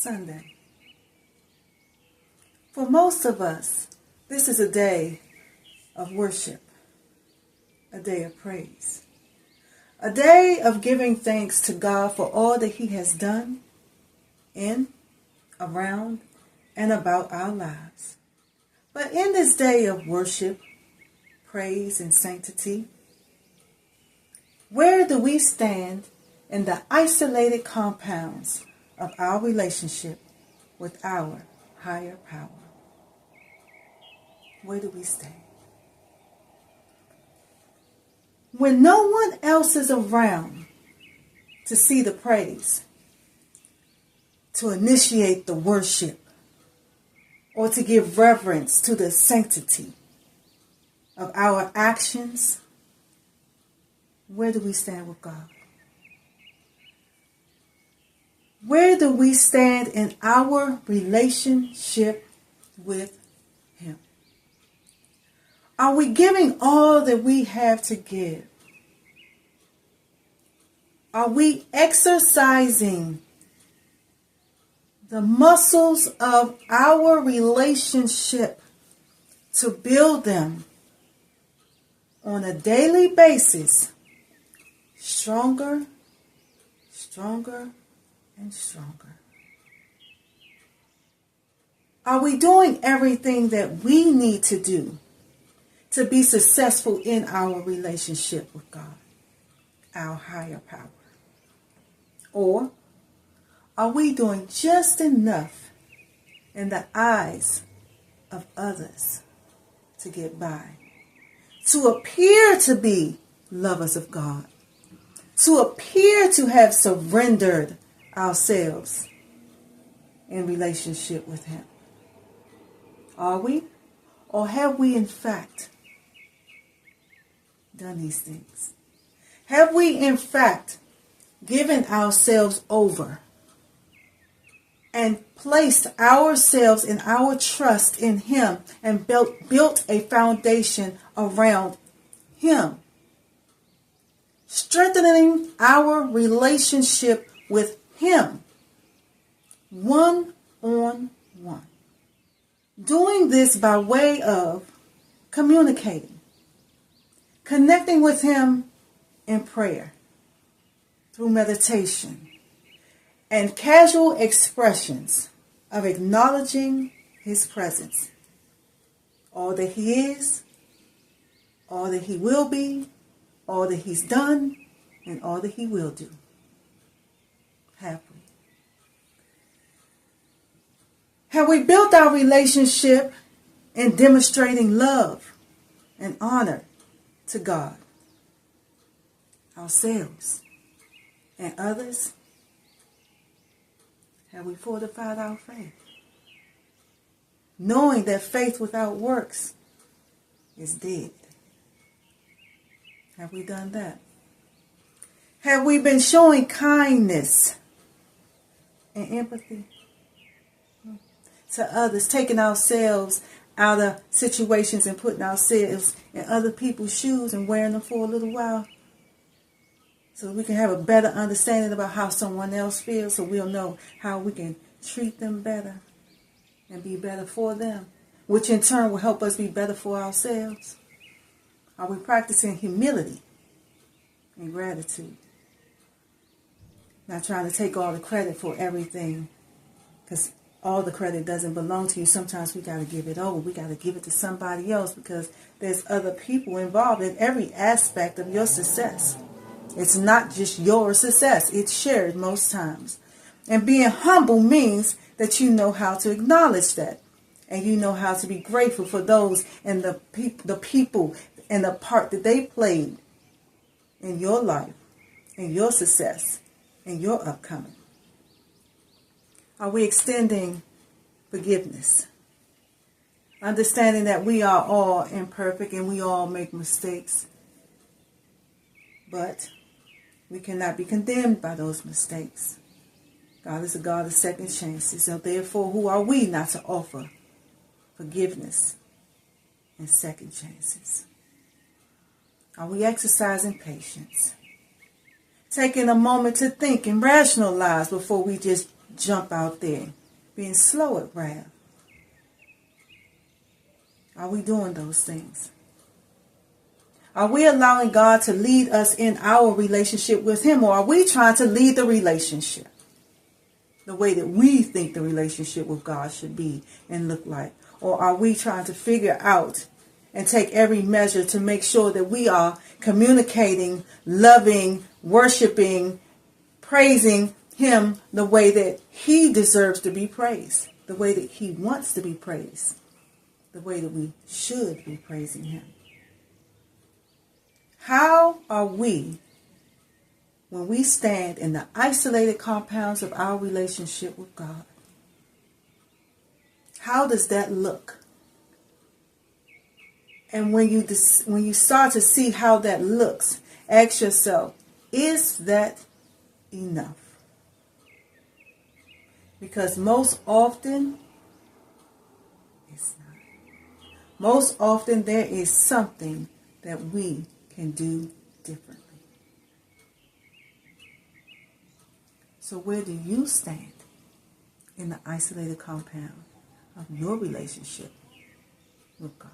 Sunday. For most of us, this is a day of worship, a day of praise, a day of giving thanks to God for all that He has done in, around, and about our lives. But in this day of worship, praise, and sanctity, where do we stand in the isolated compounds of our relationship with our higher power? Where do we stand? When no one else is around to see the praise, to initiate the worship, or to give reverence to the sanctity of our actions, where do we stand with God? Where do we stand in our relationship with Him? Are we giving all that we have to give? Are we exercising the muscles of our relationship to build them on a daily basis, stronger, stronger, and stronger? Are we doing everything that we need to do to be successful in our relationship with God, our higher power? Or are we doing just enough in the eyes of others to get by, to appear to be lovers of God, to appear to have surrendered ourselves in relationship with Him? Are we? Or have we in fact done these things? Have we in fact given ourselves over and placed ourselves and our trust in Him and built a foundation around Him, strengthening our relationship with Him one-on-one? Doing this by way of communicating, connecting with Him in prayer, through meditation, and casual expressions of acknowledging His presence. All that He is, all that He will be, all that He's done, and all that He will do. Have we? Have we built our relationship in demonstrating love and honor to God, ourselves, and others? Have we fortified our faith, knowing that faith without works is dead? Have we done that? Have we been showing kindness and empathy to others, taking ourselves out of situations and putting ourselves in other people's shoes and wearing them for a little while, so we can have a better understanding about how someone else feels, so we'll know how we can treat them better and be better for them, which in turn will help us be better for ourselves? Are we practicing humility and gratitude? Not trying to take all the credit for everything, because all the credit doesn't belong to you. Sometimes we got to give it over. We got to give it to somebody else, because there's other people involved in every aspect of your success. It's not just your success. It's shared most times. And being humble means that you know how to acknowledge that. And you know how to be grateful for those and the people and the part that they played in your life, in your success, in your upcoming. Are we extending forgiveness? Understanding that we are all imperfect and we all make mistakes. But we cannot be condemned by those mistakes. God is a God of second chances. So therefore, who are we not to offer forgiveness and second chances? Are we exercising patience? Taking a moment to think and rationalize before we just jump out there, being slow at wrath. Are we doing those things? Are we allowing God to lead us in our relationship with him, or are we trying to lead the relationship the way that we think the relationship with God should be and look like? Or are we trying to figure out and take every measure to make sure that we are communicating, loving, worshiping, praising him the way that he deserves to be praised, the way that he wants to be praised, the way that we should be praising him? How are we, when we stand in the isolated compounds of our relationship with God? How does that look? And when you start to see how that looks, ask yourself, is that enough? Because most often, it's not. Most often there is something that we can do differently. So where do you stand in the isolated compound of your relationship with God?